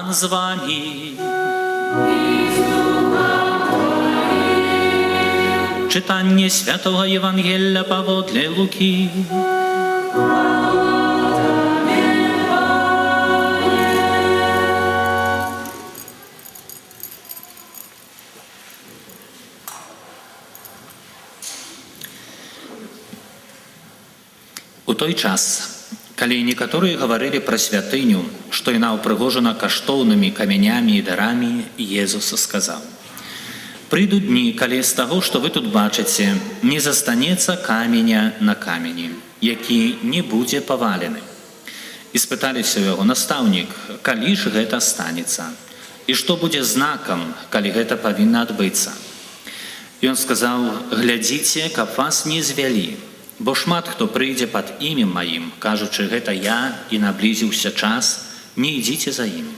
Пан з вами. Читання Святого Євангелія паводле Луки. У той час, калі некаторыя гаварылі пра святыню, што яна ўпрыгожана каштоўнымі камянямі і дарамі, Езус сказаў: «Прыйдуць дні, калі з таго, што вы тут бачыце, не застанецца каменя на камені, які не будзе павалены». І спыталіся ў яго: «Настаўнік, калі ж гэта станецца? І што будзе знакам, калі гэта павінна адбыцца?» Ён сказаў: «Глядзіце, каб вас не звялі. Бо шмат хто прыйдзе пад імем маім, кажучы, гэта я, і наблізіўся час, не ідзіце за імі.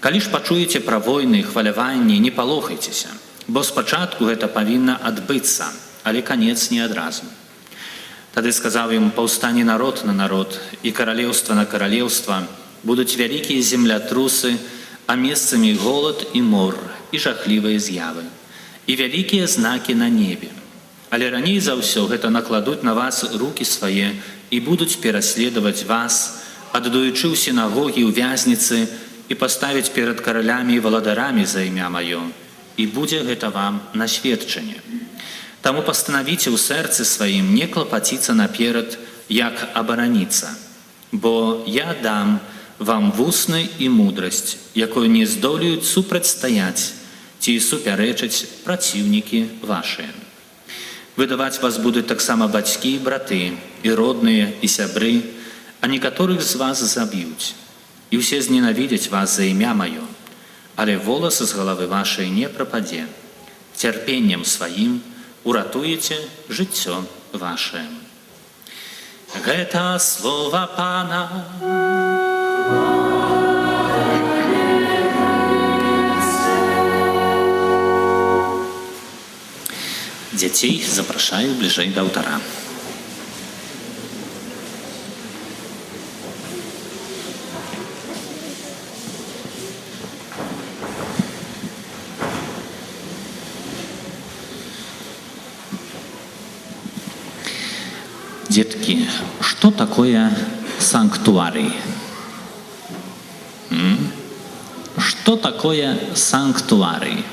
Калі ж пачуеце пра войны і хваляванні, не палохайцеся, бо спачатку гэта павінна адбыцца, але канец не адразу». Тады сказаў ім: «Паўстане народ на народ, і каралеўства на каралеўства, будуць вялікія землятрусы, а месцамі голад і мор, і жахлівыя з'явы, і вялікія знакі на небе. Але раней за ўсё гэта накладуць на вас рукі свае і будуць пераследаваць вас, аддаючы ў сінагогі, ў вязніцы, і паставіць перад каралямі і валадарамі за імя маё, і будзе гэта вам на сведчанне. Таму пастанавіце ў сэрцы сваім не клапаціцца наперад, як абараніцца, бо я дам вам вусны і мудрасць, якую не здолеюць супрацьстаяць ці супярэчыць праціўнікі вашыя. Выдаваць вас будуць таксама бацькі і браты, і родныя, і сябры, а некаторых з вас заб'юць. І ўсе зненавідзяць вас за імя маё, але волас з галавы вашай не прападзе. Цярпеннем сваім уратуеце жыццё вашае». Гэта слова Пана. Дзяцей запрашаю бліжэй да алтара. Детки, что такое санктуарий? Что такое санктуарий?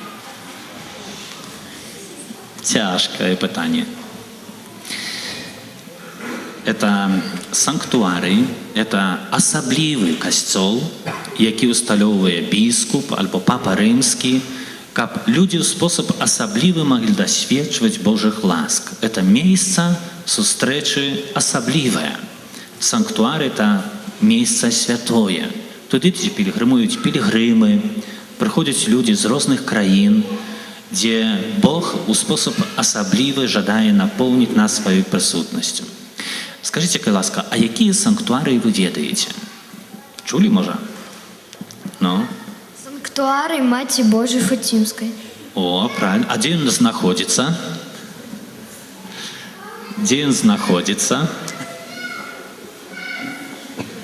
Цяжкае пытанне. Это санктуарый, это асаблівы касцёл, які усталёўвае біскуп альбо папа рымскі, каб людзі ў спосаб асаблівы маглі дасведчваць Божых ласк. Это месца сустрэчы асаблівае. Санктуар — это месца святое. Туды пілігрымуюць пілігрымы, прыходзяць людзі з розных краін, дзе Бог у спосаб асаблівы жадае напоўніць нас сваёй прысутнасцю. Скажыце, калі ласка, а якія санктуарыі вы ведаеце? Чулі, можа? Ну? Санктуарый Маці Божай Фатімскай. О, правильно. А дзе ён знаходзіцца? Дзе ён знаходзіцца?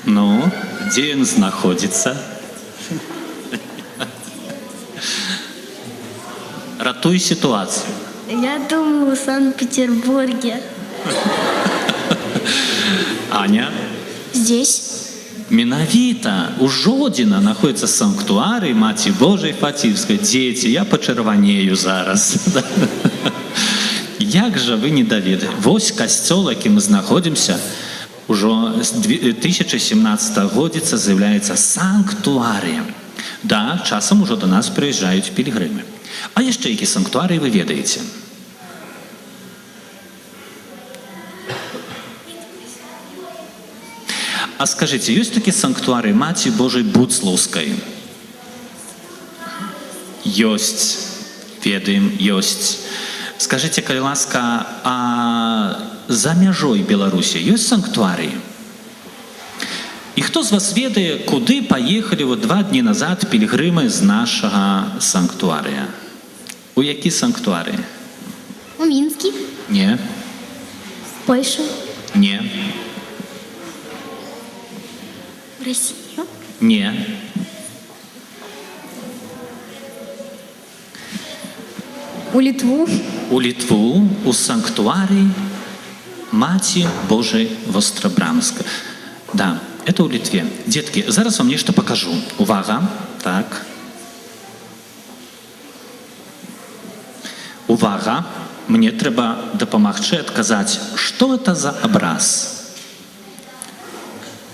Ну, дзе ён знаходзіцца? Ратуй ситуацию. Я думаю, в Санкт-Петербурге. Аня? Здесь. Менавіта, у Жодзіна находится санктуарый Маці Божай Фатімскай. Дзеці, я пачырванею зараз. Як жа вы не даведалі? Вось касцёл, які мы знаходзімся, ужо з 2017 годіца з'яўляецца санктуарыем. Да, часам ужо до нас прыязджаюць пілігрымы. А яшчэ які санктуарый вы ведаеце? А скажыце, ёсць такі санктуарый Маці Божай Буцлаўскай? Ёсць. Ведаем, ёсць. Скажыце, калі ласка, а за мяжой Беларусі ёсць санктуарыі? І хто з вас ведае, куды паехалі 2 дні назад пілігрымы з нашага санктуарыя? У які санктуарый? У Мінскі? Не. В Польшу? Не. В Россию? Не. У Литву. У Літву, у санктуарій Маці Божої Вострабрамской. Да, это у Литве. Детки, зараз вам нечто покажу. Увага. Так. Увага. Мне треба дапамагчы адказаць, што это за абраз?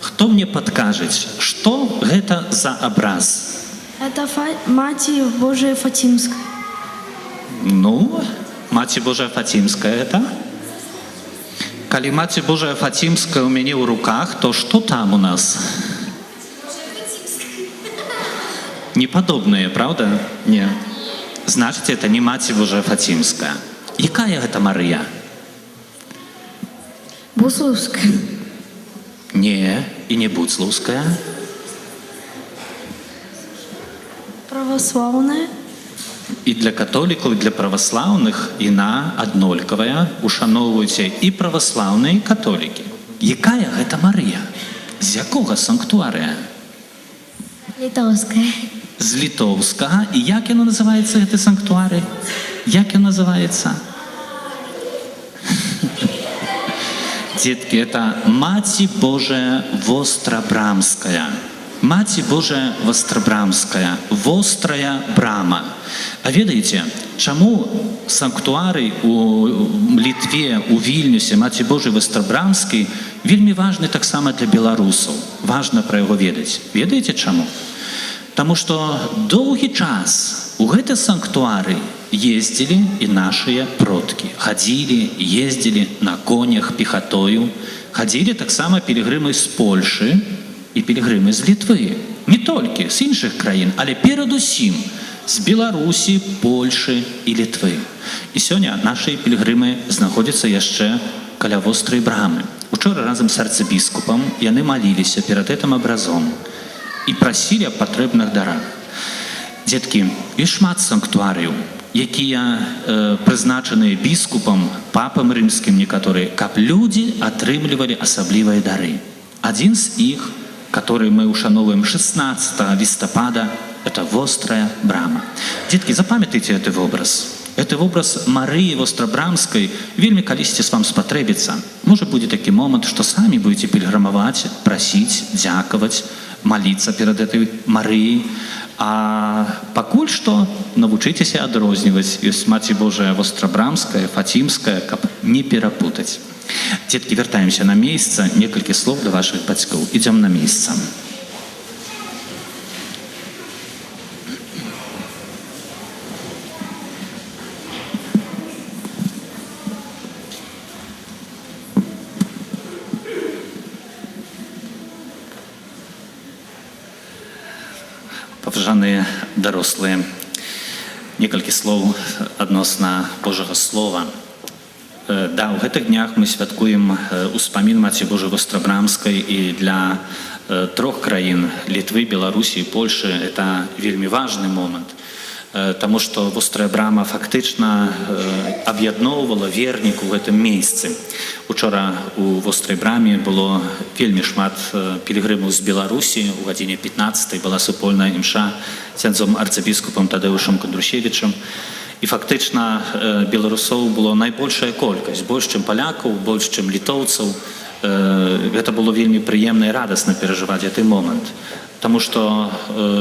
Хто мне падкажыць, што гэта за абраз? Это Мать Божия Фатимская. Ну, Маці Божая Фатимская это? Калі Маці Божая Фатимская у мяне ў руках, то што там у нас? Непадобнае, правда? Не. Значыць, это не Маці Божая Фатимская. Якая гэта Марыя? Бусловская. Не, і не Буцлаўская. Православная. І для католікаў, і для праваслаўных яна аднолькавая, ушаноўваюць і праваслаўныя, і католікі. Якая гэта Марыя? З якога санктуарыя? Литовская. З літоўскага. І як яно называецца, гэты санктуарый? Як ён называецца? Детки, это Маці Божая Вострабрамская. Маці Божая Вострабрамская. Вострая брама. А ведаеце, чаму санктуарый у Літве, у Вільнюсе, Маці Божай Вострабрамскай вельмі важны таксама для беларусаў? Важна пра яго ведаць. Ведаеце чаму? Таму што доўгі час у гэты санктуарый ездзілі і нашыя продкі. Хадзілі, ездзілі на конях пехатою. Хадзілі таксама пілігрымы з Польшы і пілігрымы з Літвы. Не толькі з іншых краін, але перадусім з Беларусі, Польшы і Літвы. І сёння нашыя пілігрымы знаходзяцца яшчэ каля вострай брамы. Учора разам з арцыбіскупам яны маліліся перад гэтым абразом і прасілі аб патрэбных дарах. Дзеткі, ёсць шмат санктуарыяў, якія прызначаныя біскупам, папам рымскім некаторыя, каб людзі атрымлівалі асаблівыя дары. Адзін з іх, который мы ушановываем 16 листопада, это вострая брама. Детки, запамятайте этот образ. Это образ Марии Вострабрамской вельмі калісьці вам спатрэбіцца. Можа будзе такі момант, што самі будете пільграмаваць, прасіць, дзякаваць, маліцца перад этой Марыяй. А пакуль што навучыцеся адрозніваць. Ёсць Маці Божая Вострабрамская, Фатимская, каб не перапутаць. Детки, вяртаемся на месца. Некалькі слов для ваших бацькоў. Ідзём на месца. Паважаныя дарослыя, некалькі слоў адносна Божага Слова. Да, у гэтых днях мы святкуем успамін Маці Божай Вострабрамскай, і для трох краін Літвы, Беларусі і Польшы это вельмі важны момант, таму што вострая брама фактычна аб'ядноўвала вернік у гэтым месцы. Учора у вострай браме было вельмі шмат пілігрымаў з Беларусі. У гадзіне 15 была супольная імша ксяндзом арцыбіскупам Тадэўшам Кандрушевічам. І фактычна беларусоў было найбольшая колькасць, больш чым палякаў, больш чым літоўцаў. Гэта было вельмі прыемна і радасна перажываць гэты момант. Таму што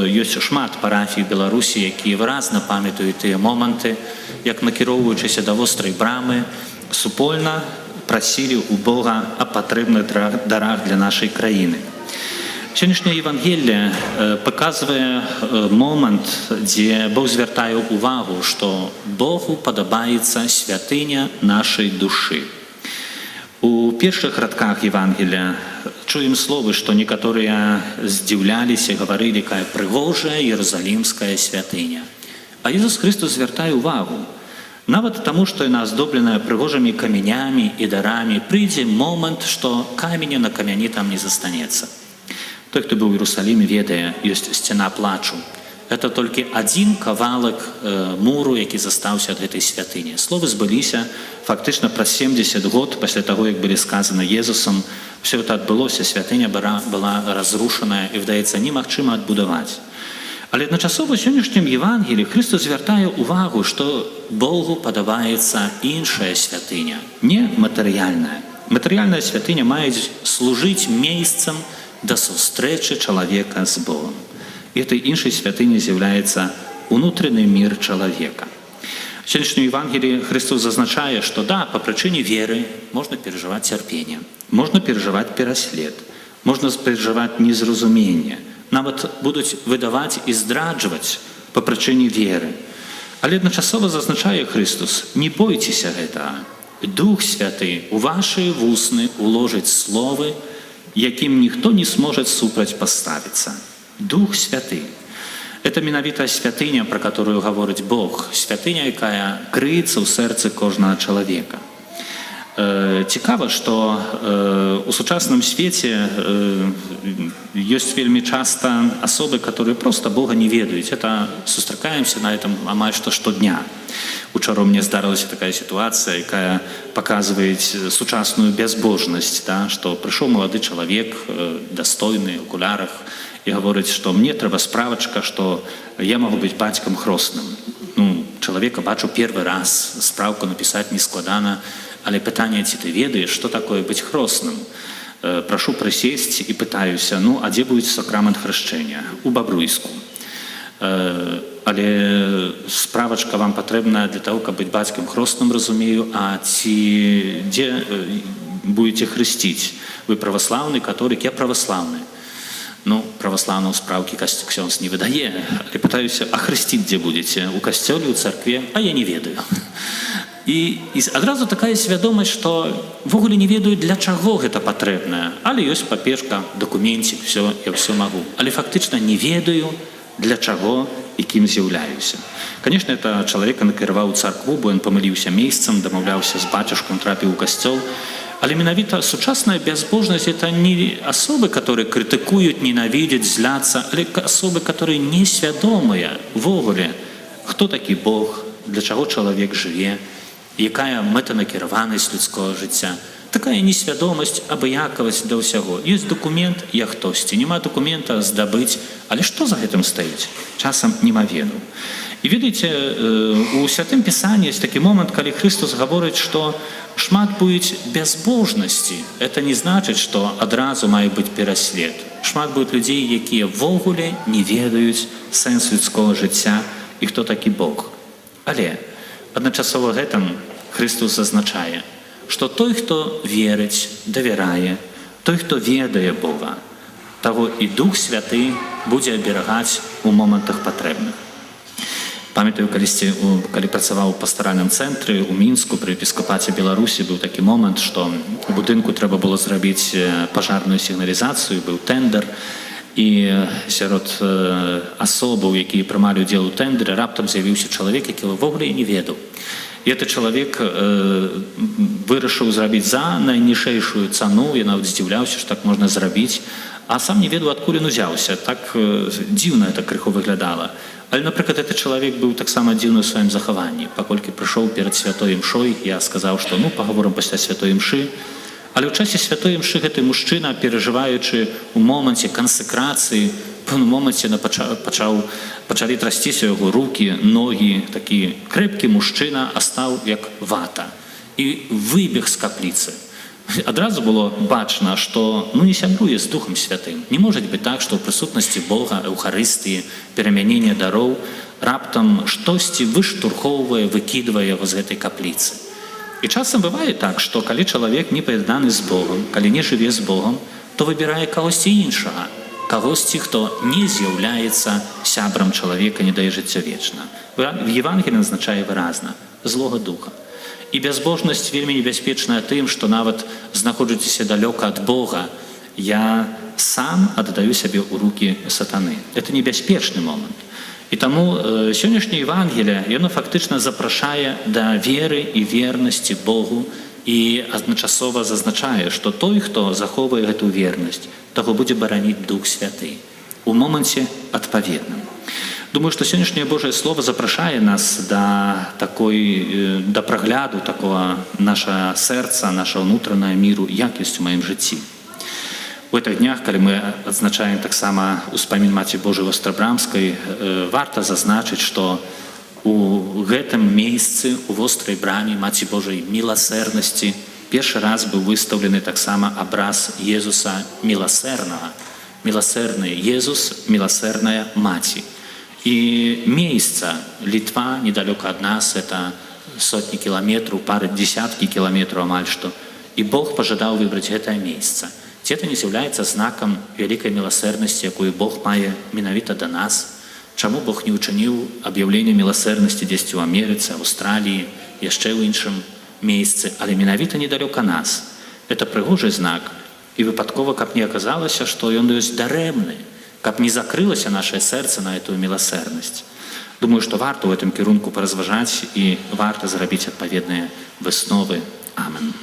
ёсць шмат парафій Беларусі, якія выразна памятаюць тыя моманты, як накіроўваючыся да вострай брамы, супольна прасілі ў Бога аб патрэбных дарах для нашай краіны. Сённяшняе Евангелие паказвае момант, дзе Бог звяртае ўвагу, што Богу падабаецца святыня нашай душы. У першых радках Евангелия чуем словы, што некаторыя здзіўляліся, гаварылі, якая прыгожая Іерусалімская святыня. А Ісус Христос звяртае ўвагу. Нават таму, што яна аздобленая прыгожымі камянямі і дарамі, прыйдзе момант, што каменя на камяні там не застанецца. Той, хто быў у Іерусаліме, ведае, ёсць сцяна плачу. Это толькі адзін кавалак муру, які застаўся ад гэтай святыні. Словы збыліся фактычна праз 70 год пасля таго, як былі сказаны Езусам. Все это адбылося, святыня была разрушаная і, здаецца, немагчыма адбудаваць. Але адначасова ў сённяшнім Евангеліі Христос звяртае ўвагу, што Богу падабаецца іншая святыня, не матэрыяльная. Матэрыяльная святыня мае служыць месцам да сустрэчы чалавека з Богом. І этой іншай святыняй з'яўляецца унутраны мір чалавека. В сённяшнім Евангеліі Христос зазначае, што да, па прычыне веры можна перажываць цярпенне, можна перажываць пераслед, можна перажываць незразуменне, нават будуць выдаваць і здраджваць па прычыне веры. Але адначасова зазначае Христос: не бойцеся гэтага. Дух Святы у вашыя вусны уложыць словы, якім ніхто не сможа супраць паставіцца. Дух Святы. Это менавіта святыня, пра которую гаворыць Бог, святыня, якая крыецца ў сэрцы кожнага чалавека. Цікава, што у сучасным свеце ёсць вельмі часта асобы, которые просто Бога не ведаюць. Это сустракаемся на этом амаль што штодня. Учора мне здарылася такая сітуацыя, якая паказвае сучасную бязбожнасць, да, што прыйшоў малады чалавек, дастойны, ў акулярах, і гаворыць, што мне трэба справачка, што я магу быць бацькам хросным. Чалавека бачу першы раз, спраўку напісаць нескладана, але пытанне, ці ты ведаеш, што такое быць хросным? Прашу прысесці і пытаюся: а дзе будзе сакрамент хрышчэння? У Бабруйску. Але справачка вам патрэбная для таго, каб быць бацькам хросным, разумею, а ці дзе будзеце хрысціць? Вы праваслаўны, католік? Я праваслаўны. Праваслаўныя спраўкі ксёндз не выдае. Але пытаюся: а хрысціць дзе будзеце? У касцёле, у царкве? А я не ведаю. І адразу такая свядомасць, што ввогуле не ведаю, для чаго гэта патрэбна. Але ёсць папешка, дакументик, я ўсё магу. Але фактычна не ведаю, для чаго і кім з'яўляюся. Канешне, это чалавека накіраваў у царкву, бо ён памыліўся месцам, дамаўляўся з бацюшкам, трапіў у касцёл. Але менавіта сучасная бязбожнасць — это не асобы, которые крытыкуюць, ненавідзяць, зляцца, але асобы, которые несвядомыя ввогуле, хто такі Бог, для чаго чалавек жыве, якая мэтанакіраванасць людскага жыцця. Такая несвядомасць, абыякавасць да ўсяго. Ёсць дакумент, я хтосьці. Нема дакумента, здабыць. Але што за гэтым стаіць? Часам нема веду. І ведаеце, у Святым Пісанні ёсць такі момант, калі Христос гаворыць, што шмат будзе бязбожнасці. Это не значыць, што адразу мае быць пераслед. Шмат будзе людзей, якія ввогуле не ведаюць сэнс людскага жыцця і хто такі Бог. Але адначасова гэтым Христос зазначае, што той, хто верыць, давярае, той, хто ведае Бога, таго і Дух Святы будзе аберагаць у момантах патрэбных. Памятаю, калі працаваў у пастаральным цэнтры ў Мінску пры епіскапаце Беларусі, быў такі момант, што у будынку трэба было зрабіць пажарную сігналізацыю, быў тэндэр, і сярод асобаў, якія прымалі ўдзел у тэндэры, раптам з'явіўся чалавек, які ввогуле не ведаў. І гэты чалавек вырашыў зрабіць за найнішэйшую цану, я нават здзіўляўся, што так можна зрабіць, а сам не ведаў, адкуль ён узяўся. Так дзіўна это крыху выглядала. Але, напрыклад, гэты чалавек быў таксама дзіўны ў сваім захаванні. Паколькі прыйшоў перад святой імшой, я сказаў, што пагаворым пасля святой імшы. Але ў часе святой імшы гэты мужчына, перажываючы ў моманце кансекрацыі, в пэўным моманце пачалі трасціся яго рукі, ногі, такі крэпкі мужчына, а стаў як вата. І выбег з капліцы. Адразу было бачна, што не сябруе з Духам Святым. Не можа быць так, што ў прысутнасці Бога, эўхарыстыі, перамянення дароў, раптам штосьці выштурхоўвае, выкідвае яго з гэтай капліцы. І часам бывае так, што калі чалавек не паяднаны з Богом, калі не жыве з Богом, то выбірае кагосьці іншага, кагосьці, хто не з'яўляецца сябрам чалавека, не дае жыцця вечна. В Евангеліі назначае выразна злога духа. І бязбожнасць вельмі небяспечная тым, што нават знаходжуцеся далёка ад Бога, я сам аддаю сябе ў рукі сатаны. Это небяспечны момант. І таму сённяшняе Евангелие, яно фактычна запрашае да веры і вернасці Богу і адначасова зазначае, што той, хто захоўвае гэту вернасць, таго будзе бараніць Дух Святы у моманце адпаведным. Думаю, што сённяшняе Божае Слово запрашае нас да прагляду такого наша сэрца, наша ўнутранае міру, як ёсць у маім жыцці. У гэтых днях, калі мы адзначаем таксама ўспамін Маці Божай Вострабрамскай, варта зазначыць, што у гэтым месцы, у вострай браме Маці Божай міласэрнасці, першы раз быў выстаўлены таксама абраз Езуса міласэрнага. Міласэрны Езус, міласэрная Маці. І месца Літва, недалёка ад нас, это сотні кіламетраў, пары дзесяткі кіламетраў амаль што. І Бог пажадаў выбраць гэтае месца. Ці это не з'яўляецца знакам вялікай міласэрнасці, якую Бог мае менавіта да нас? Чаму Бог не ўчыніў аб'яўленне міласэрнасці дзесьці ў Амерыцы, Аўстраліі, яшчэ ў іншым месцы, але менавіта недалёка нас? Это прыгожы знак. І выпадкова, каб не аказалася, што ён ёсць дарэмны, каб не закрылася нашае сэрца на эту міласэрнасць. Думаю, што варта ў гэтым кірунку паразважаць і варта зрабіць адпаведныя высновы. Амен.